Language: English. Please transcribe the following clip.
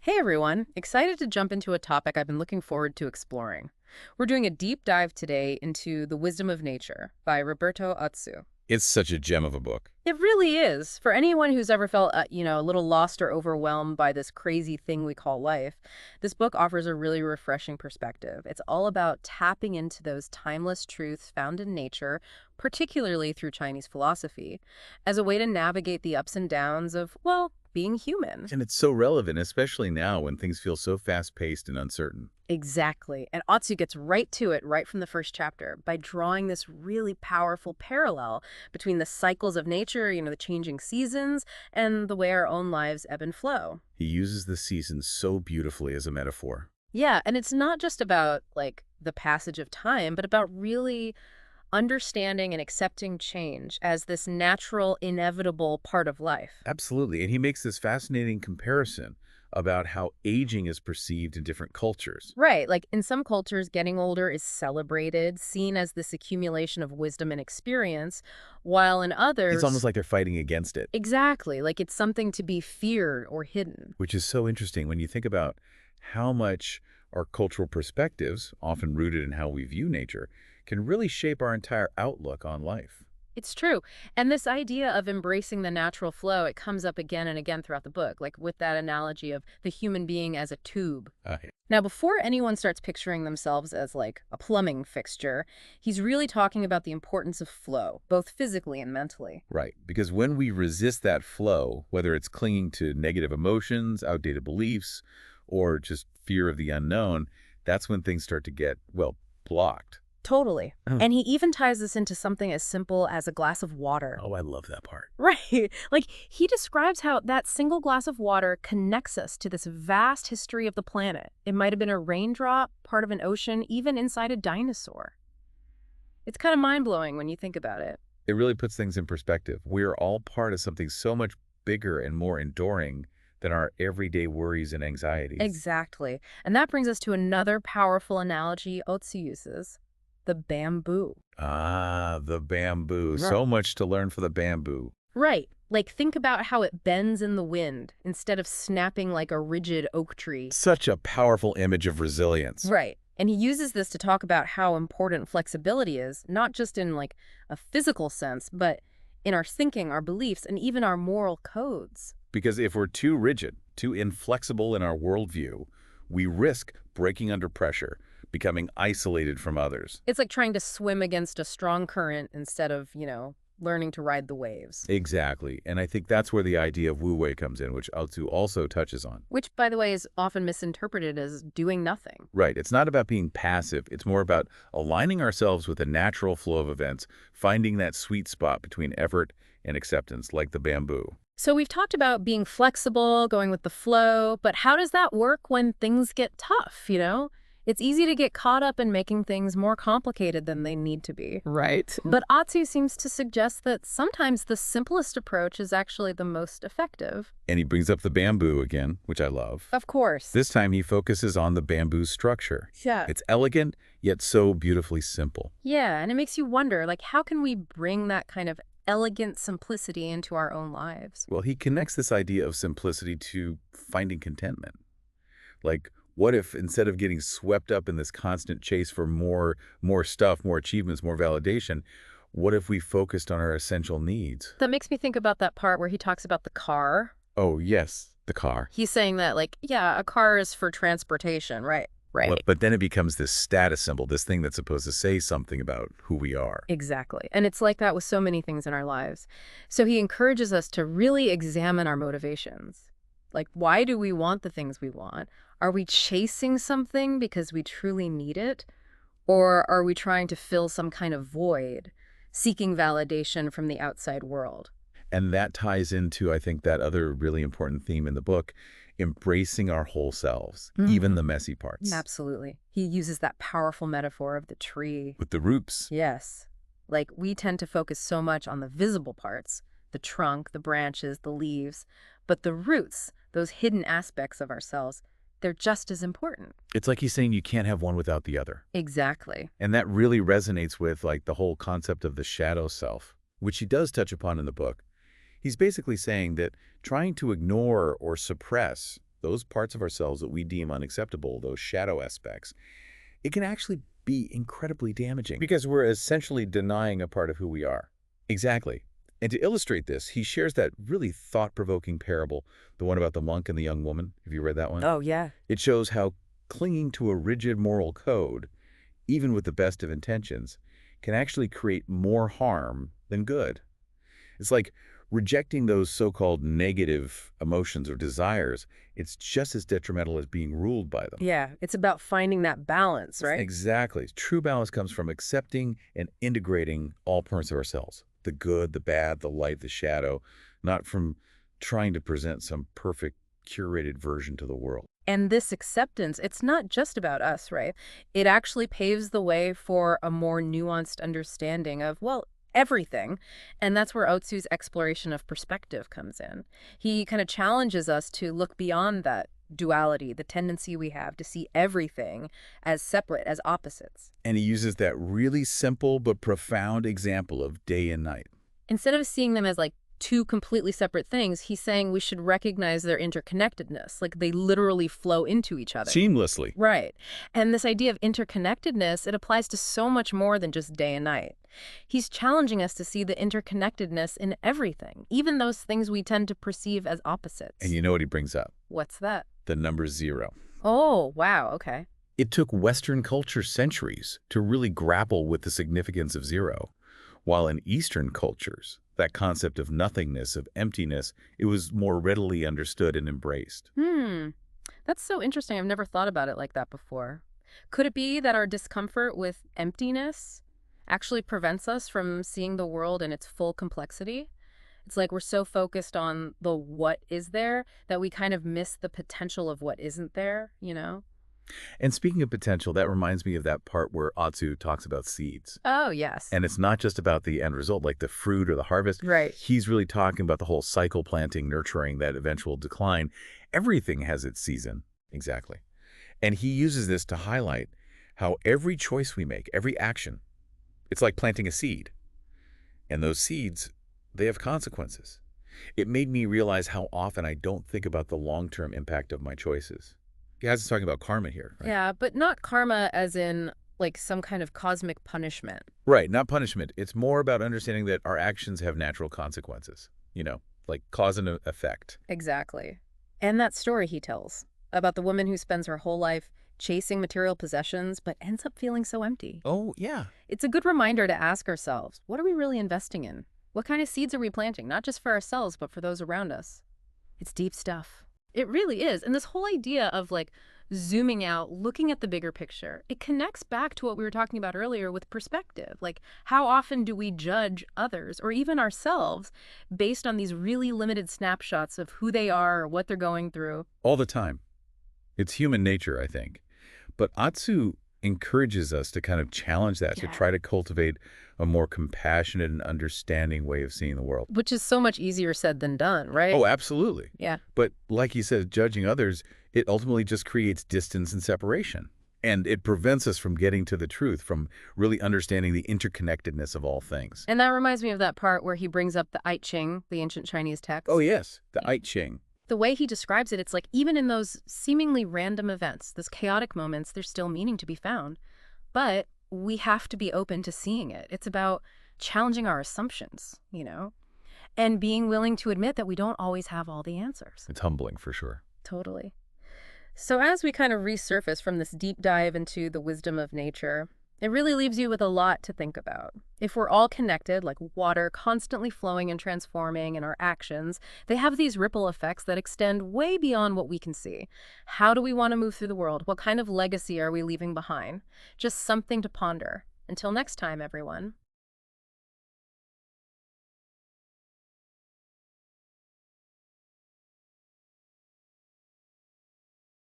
Hey everyone, excited to jump into a topic I've been looking forward to exploring. We're doing a deep dive today into The Wisdom of Nature by Roberto Otsu. It's such a gem of a book. It really is. For anyone who's ever felt, a little lost or overwhelmed by this crazy thing we call life, this book offers a really refreshing perspective. It's all about tapping into those timeless truths found in nature, particularly through Chinese philosophy, as a way to navigate the ups and downs of, well, being human. And it's so relevant, especially now when things feel so fast-paced and uncertain. Exactly. And Otsu gets right to it right from the first chapter by drawing this really powerful parallel between the cycles of nature, the changing seasons, and the way our own lives ebb and flow. He uses the seasons so beautifully as a metaphor. Yeah, and it's not just about the passage of time, but about really understanding and accepting change as this natural, inevitable part of life. Absolutely. And he makes this fascinating comparison about how aging is perceived in different cultures. Right. Like in some cultures, getting older is celebrated, seen as this accumulation of wisdom and experience, while in It's almost others, like they're fighting against it, exactly, like it's something to be feared or hidden. which is so interesting when you think about how much our cultural perspectives, often rooted in how we view nature, can really shape our entire outlook on life. It's true. And this idea of embracing the natural flow, it comes up again and again throughout the book, like with that analogy of the human being as a tube. Yeah. Now, before anyone starts picturing themselves as like a plumbing fixture, he's really talking about the importance of flow, both physically and mentally. Right, because when we resist that flow, whether it's clinging to negative emotions, outdated beliefs, or just fear of the unknown, that's when things start to get, well, blocked. Totally. Oh, And he even ties this into something as simple as a glass of water. oh, I love that part. Right. Like he describes how that single glass of water connects us to this vast history of the planet. It might have been a raindrop, part of an ocean, even inside a dinosaur. It's kind of mind-blowing when you think about it. It really puts things in perspective. We're all part of something so much bigger and more enduring than our everyday worries and anxieties. Exactly. And that brings us to another powerful analogy Otsu uses, the bamboo. Ah, the bamboo. Right. So much to learn for the bamboo. Right. Like think about how it bends in the wind instead of snapping like a rigid oak tree. Such a powerful image of resilience. Right. And he uses this to talk about how important flexibility is, not just in like a physical sense, but in our thinking, our beliefs, and even our moral codes. Because if we're too rigid, too inflexible in our worldview, we risk breaking under pressure, becoming isolated from others. It's like trying to swim against a strong current instead of, learning to ride the waves. Exactly. And I think that's where the idea of wu-wei comes in, which Lao-Tzu also touches on. Which, by the way, is often misinterpreted as doing nothing. Right. It's not about being passive. It's more about aligning ourselves with the natural flow of events, finding that sweet spot between effort and acceptance, like the bamboo. So we've talked about being flexible, going with the flow, but how does that work when things get tough? It's easy to get caught up in making things more complicated than they need to be. Right. But Atsu seems to suggest that sometimes the simplest approach is actually the most effective. And he brings up the bamboo again, which I love. Of course. This time he focuses on the bamboo structure. Yeah. It's elegant, yet so beautifully simple. Yeah, and it makes you wonder, how can we bring that kind of elegant simplicity into our own lives? Well, he connects this idea of simplicity to finding contentment. Like, what if instead of getting swept up in this constant chase for more stuff, more achievements, more validation, what if we focused on our essential needs? That makes me think about that part where he talks about the car. Oh, yes, the car. He's saying that, yeah, a car is for transportation, right? Right. But then it becomes this status symbol, this thing that's supposed to say something about who we are. Exactly. And it's like that with so many things in our lives. So he encourages us to really examine our motivations. Like, why do we want the things we want? Are we chasing something because we truly need it? Or are we trying to fill some kind of void, seeking validation from the outside world? And that ties into, I think, that other really important theme in the book, embracing our whole selves, even the messy parts. Absolutely. He uses that powerful metaphor of the tree. With the roots. Yes. Like, we tend to focus so much on the visible parts, the trunk, the branches, the leaves, but the roots, those hidden aspects of ourselves, they're just as important. It's like he's saying you can't have one without the other. Exactly. And that really resonates with the whole concept of the shadow self, which he does touch upon in the book. He's basically saying that trying to ignore or suppress those parts of ourselves that we deem unacceptable, those shadow aspects, it can actually be incredibly damaging because we're essentially denying a part of who we are. Exactly. And to illustrate this, he shares that really thought-provoking parable, the one about the monk and the young woman. Have you read that one? Oh, yeah. It shows how clinging to a rigid moral code, even with the best of intentions, can actually create more harm than good. It's like rejecting those so-called negative emotions or desires. It's just as detrimental as being ruled by them. Yeah, it's about finding that balance, right? Exactly. True balance comes from accepting and integrating all parts of ourselves, the good, the bad, the light, the shadow, not from trying to present some perfect, curated version to the world. And this acceptance, it's not just about us, right? It actually paves the way for a more nuanced understanding of, well, everything. And that's where Otsu's exploration of perspective comes in. He kind of challenges us to look beyond that duality, the tendency we have to see everything as separate, as opposites. And he uses that really simple but profound example of day and night. Instead of seeing them as like two completely separate things, he's saying we should recognize their interconnectedness, like they literally flow into each other. Seamlessly. Right. And this idea of interconnectedness, it applies to so much more than just day and night. He's challenging us to see the interconnectedness in everything, even those things we tend to perceive as opposites. And you know what he brings up? What's that? The number 0. Oh, wow, okay. It took Western culture centuries to really grapple with the significance of 0, while in Eastern cultures, that concept of nothingness, of emptiness, it was more readily understood and embraced. That's so interesting. I've never thought about it like that before. Could it be that our discomfort with emptiness actually prevents us from seeing the world in its full complexity? It's like we're so focused on the what is there that we kind of miss the potential of what isn't there, you know? And speaking of potential, that reminds me of that part where Atsu talks about seeds. Oh, yes. And it's not just about the end result, like the fruit or the harvest. Right. He's really talking about the whole cycle, planting, nurturing, that eventual decline. Everything has its season. Exactly. And he uses this to highlight how every choice we make, every action, it's like planting a seed. And those seeds, they have consequences. It made me realize how often I don't think about the long-term impact of my choices. He has talking about karma here, right? Yeah, but not karma as in like some kind of cosmic punishment. Right, not punishment. It's more about understanding that our actions have natural consequences, like cause and effect. Exactly. And that story he tells about the woman who spends her whole life chasing material possessions but ends up feeling so empty. Oh, yeah. It's a good reminder to ask ourselves, what are we really investing in? What kind of seeds are we planting, not just for ourselves, but for those around us? It's deep stuff. It really is. And this whole idea of like zooming out, looking at the bigger picture, it connects back to what we were talking about earlier with perspective. Like, how often do we judge others or even ourselves based on these really limited snapshots of who they are or what they're going through? All the time. It's human nature, I think. But Atsu encourages us to kind of challenge that, to Yeah. try to cultivate a more compassionate and understanding way of seeing the world. Which is so much easier said than done, right? Oh, absolutely. Yeah. But like he says, judging others, it ultimately just creates distance and separation. And it prevents us from getting to the truth, from really understanding the interconnectedness of all things. And that reminds me of that part where he brings up the I Ching, the ancient Chinese text. Oh, yes, the I Ching. The way he describes it, it's like even in those seemingly random events, those chaotic moments, there's still meaning to be found. But we have to be open to seeing it. It's about challenging our assumptions, and being willing to admit that we don't always have all the answers. It's humbling for sure. Totally. So as we kind of resurface from this deep dive into the wisdom of nature, it really leaves you with a lot to think about. If we're all connected, like water constantly flowing and transforming in our actions, they have these ripple effects that extend way beyond what we can see. How do we want to move through the world? What kind of legacy are we leaving behind? Just something to ponder. Until next time, everyone.